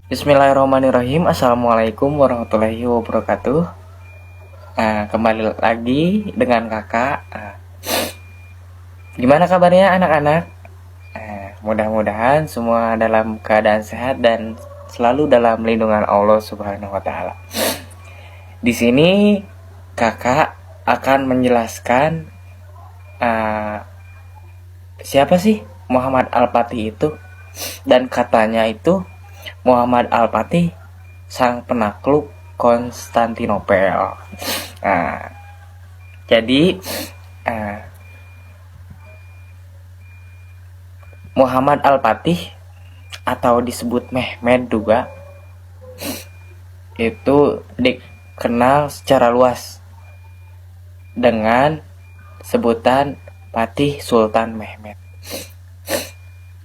Bismillahirrahmanirrahim. Assalamualaikum warahmatullahi wabarakatuh. Kembali lagi dengan kakak. Gimana kabarnya anak-anak? Mudah-mudahan semua dalam keadaan sehat dan selalu dalam lindungan Allah Subhanahu wa Ta'ala. Di sini kakak akan menjelaskan siapa sih Muhammad Al-Fatih itu, dan katanya itu Muhammad Al-Fatih sang penakluk Konstantinopel. Jadi Muhammad Al-Fatih atau disebut Mehmed juga itu dikenal secara luas dengan sebutan Fatih Sultan Mehmed,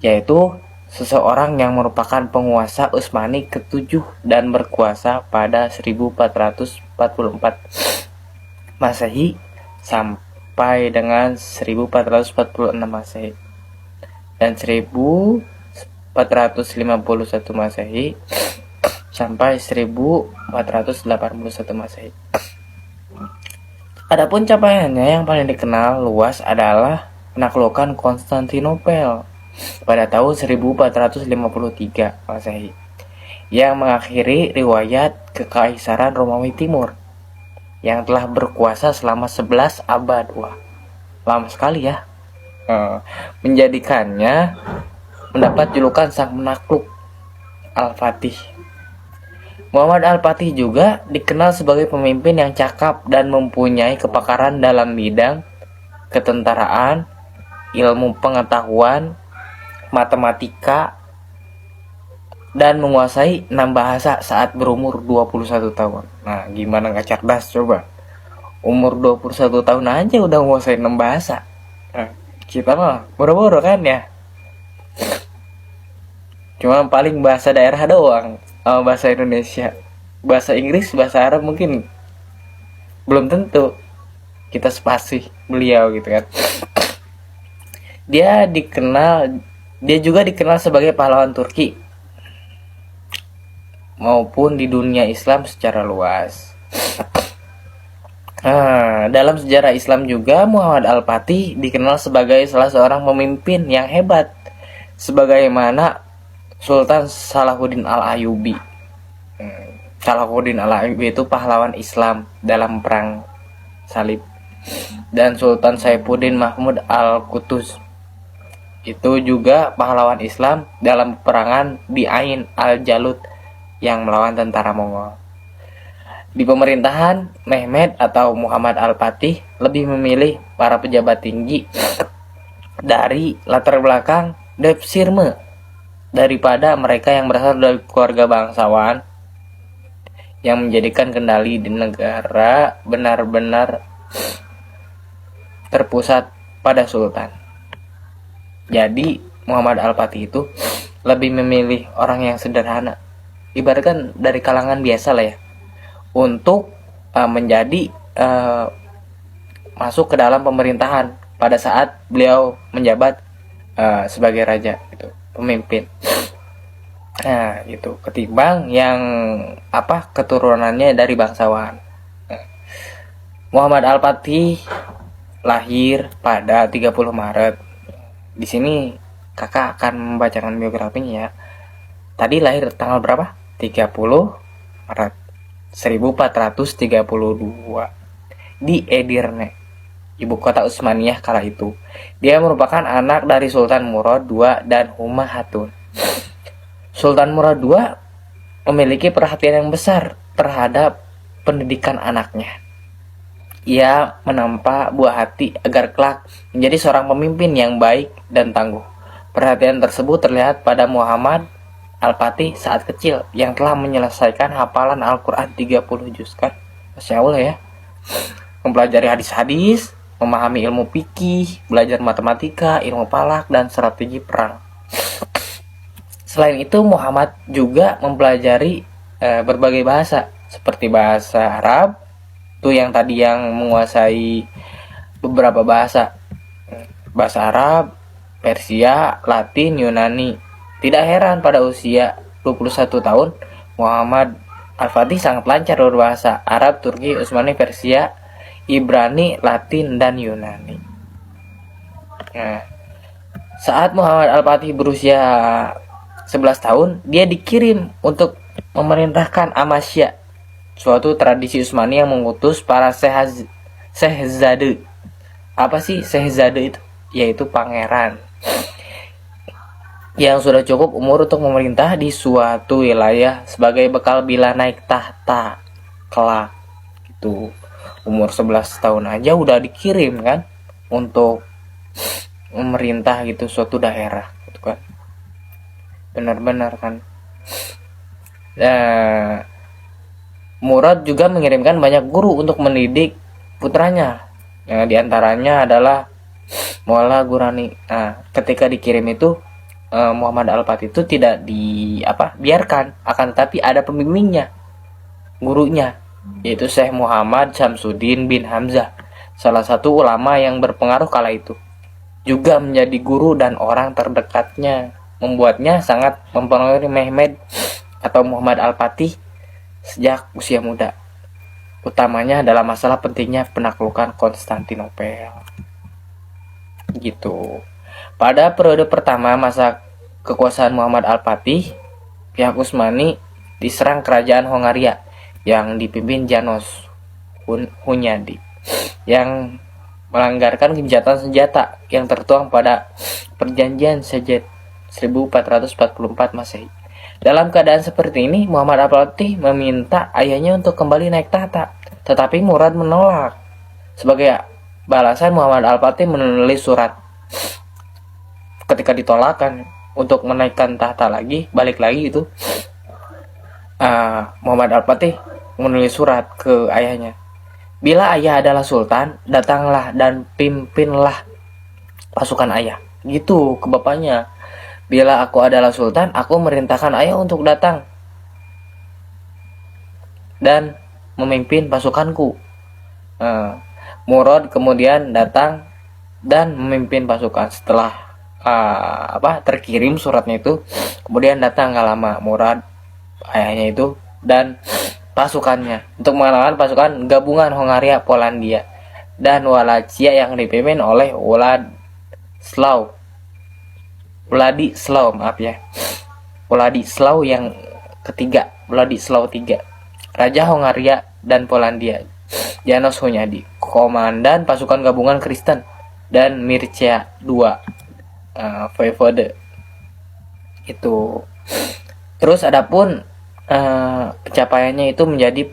yaitu seseorang yang merupakan penguasa Utsmani ke-7 dan berkuasa pada 1444 Masehi sampai dengan 1446 Masehi dan 1451 Masehi sampai 1481 Masehi. Adapun capaiannya yang paling dikenal luas adalah penaklukan Konstantinopel pada tahun 1453 Masehi yang mengakhiri riwayat Kekaisaran Romawi Timur yang telah berkuasa selama 11 abad. Wah, lama sekali ya. Menjadikannya mendapat julukan sang penakluk Al-Fatih. Muhammad Al-Fatih juga dikenal sebagai pemimpin yang cakap dan mempunyai kepakaran dalam bidang ketentaraan, ilmu pengetahuan, matematika, dan menguasai 6 bahasa saat berumur 21 tahun. Nah, gimana gak cerdas coba? Umur 21 tahun aja udah menguasai 6 bahasa. Kita mah boro-boro kan ya. Cuma paling bahasa daerah doang, bahasa Indonesia. Bahasa Inggris, bahasa Arab mungkin belum tentu kita spasi beliau gitu kan. Dia juga dikenal sebagai pahlawan Turki maupun di dunia Islam secara luas. Dalam sejarah Islam juga Muhammad Al-Fatih dikenal sebagai salah seorang pemimpin yang hebat, sebagaimana Sultan Salahuddin Al-Ayyubi. Salahuddin Al-Ayyubi itu pahlawan Islam dalam perang salib, dan Sultan Saifuddin Mahmud Al-Qutuz itu juga pahlawan Islam dalam peperangan di Ain Al-Jalut yang melawan tentara Mongol. Di pemerintahan, Mehmed atau Muhammad Al-Fatih lebih memilih para pejabat tinggi dari latar belakang Depsirme daripada mereka yang berasal dari keluarga bangsawan yang menjadikan kendali di negara benar-benar terpusat pada sultan. Jadi Muhammad Al-Fatih itu lebih memilih orang yang sederhana, ibaratkan dari kalangan biasa lah ya, untuk menjadi masuk ke dalam pemerintahan pada saat beliau menjabat sebagai raja gitu, pemimpin. Nah, gitu. Ketimbang yang keturunannya dari bangsawan. Muhammad Al-Fatih lahir pada 30 Maret. Di sini kakak akan membacakan biografinya ya. Tadi lahir tanggal berapa? 30 Maret 1432 di Edirne, ibu kota Utsmaniyah kala itu. Dia merupakan anak dari Sultan Murad II dan Humah Hatun. Sultan Murad II memiliki perhatian yang besar terhadap pendidikan anaknya. Ia menampa buah hati agar kelak menjadi seorang pemimpin yang baik dan tangguh. Perhatian tersebut terlihat pada Muhammad Al-Fatih saat kecil yang telah menyelesaikan hafalan Al-Quran 30 juz kan. Masya Allah ya. Mempelajari hadis-hadis, memahami ilmu fikih, belajar matematika, ilmu falak, dan strategi perang. Selain itu Muhammad juga mempelajari berbagai bahasa seperti bahasa Arab, itu yang tadi yang menguasai beberapa bahasa Arab, Persia, Latin, Yunani. Tidak heran pada usia 21 tahun, Muhammad Al-Fatih sangat lancar berbahasa Arab, Turki, Utsmani, Persia, Ibrani, Latin, dan Yunani. Nah, saat Muhammad Al-Fatih berusia 11 tahun, dia dikirim untuk memerintahkan Amasya, suatu tradisi Utsmani yang mengutus para Shehzade. Apa sih Shehzade itu? Yaitu pangeran yang sudah cukup umur untuk memerintah di suatu wilayah sebagai bekal bila naik tahta kelak. Gitu. Umur 11 tahun aja udah dikirim kan untuk memerintah gitu suatu daerah gitu kan. Benar-benar kan. Nah, Murad juga mengirimkan banyak guru untuk mendidik putranya. Yang diantaranya adalah Mualla Ghurani. Nah, ketika dikirim itu Muhammad Al-Fatih itu tidak biarkan, akan tetapi ada pembimbingnya, gurunya, yaitu Syekh Muhammad Syamsuddin bin Hamzah, salah satu ulama yang berpengaruh kala itu, juga menjadi guru dan orang terdekatnya, membuatnya sangat mempengaruhi Mehmed atau Muhammad Al-Fatih sejak usia muda, utamanya dalam masalah pentingnya penaklukan Konstantinopel. Gitu. Pada periode pertama masa kekuasaan Muhammad Al-Fatih, pihak Utsmani diserang kerajaan Hongaria yang dipimpin Janos Hunyadi yang melanggarkan gencatan senjata yang tertuang pada Perjanjian Szeged 1444 Masehi. Dalam keadaan seperti ini, Muhammad Al-Fatih meminta ayahnya untuk kembali naik tahta, tetapi Murad menolak. Sebagai balasan, Muhammad Al-Fatih menulis surat. Ketika ditolakkan untuk menaikkan tahta lagi, balik lagi itu, Muhammad Al-Fatih menulis surat ke ayahnya. Bila ayah adalah sultan, datanglah dan pimpinlah pasukan ayah. Gitu ke bapaknya. Bila aku adalah sultan, aku merintahkan ayah untuk datang dan memimpin pasukanku. Murad kemudian datang dan memimpin pasukan. Setelah terkirim suratnya itu, kemudian datang gak lama Murad, ayahnya itu, dan pasukannya untuk mengalahkan pasukan gabungan Hongaria, Polandia, dan Wallachia yang dipimpin oleh Wladislaw yang ketiga, Wladislaw III, Raja Hongaria dan Polandia, Janos Hunyadi, komandan pasukan gabungan Kristen, dan Mircea II, voivode itu. Terus adapun pencapaiannya itu menjadi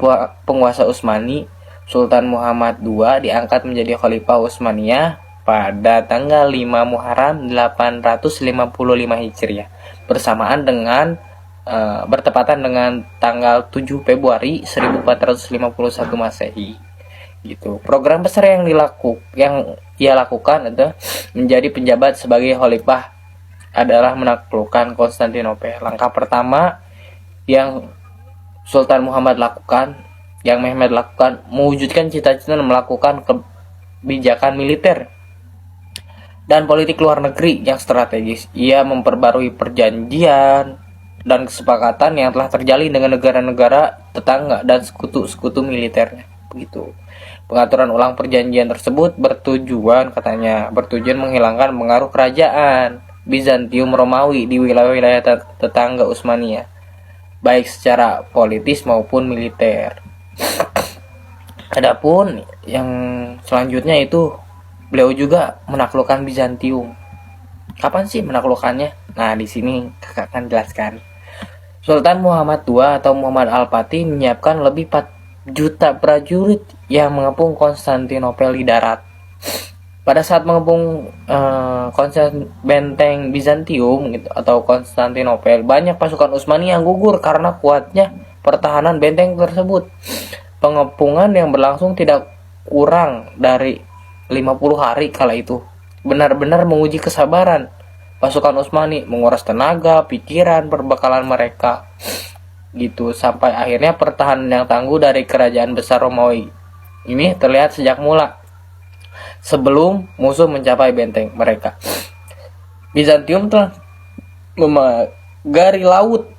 penguasa Utsmani, Sultan Muhammad II diangkat menjadi Khalifah Utsmaniyah pada tanggal 5 Muharram 855 Hijriah, bersamaan dengan bertepatan dengan tanggal 7 Februari 1451 Masehi. Gitu. Program besar yang ia lakukan adalah menjadi penjabat sebagai khalifah adalah menaklukkan Konstantinopel. Langkah pertama yang Sultan Muhammad lakukan, yang Mehmed lakukan, mewujudkan cita-cita melakukan kebijakan militer dan politik luar negeri yang strategis. Ia memperbarui perjanjian dan kesepakatan yang telah terjalin dengan negara-negara tetangga dan sekutu-sekutu militernya. Begitu. Pengaturan ulang perjanjian tersebut bertujuan menghilangkan pengaruh kerajaan Bizantium Romawi di wilayah-wilayah tetangga Utsmaniyah, baik secara politis maupun militer. Adapun yang selanjutnya itu beliau juga menaklukkan Bizantium. Kapan sih menaklukkannya? Nah, di sini kakak akan jelaskan. Sultan Muhammad II atau Muhammad Al-Fatih menyiapkan lebih 4 juta prajurit yang mengepung Konstantinopel di darat. Pada saat mengepung benteng Bizantium gitu, atau Konstantinopel, banyak pasukan Utsmani yang gugur karena kuatnya pertahanan benteng tersebut. Pengepungan yang berlangsung tidak kurang dari 50 hari kala itu benar-benar menguji kesabaran pasukan Utsmani, menguras tenaga, pikiran, perbekalan mereka. Gitu, sampai akhirnya pertahanan yang tangguh dari kerajaan besar Romawi ini terlihat sejak mula sebelum musuh mencapai benteng mereka. Bizantium telah memagari laut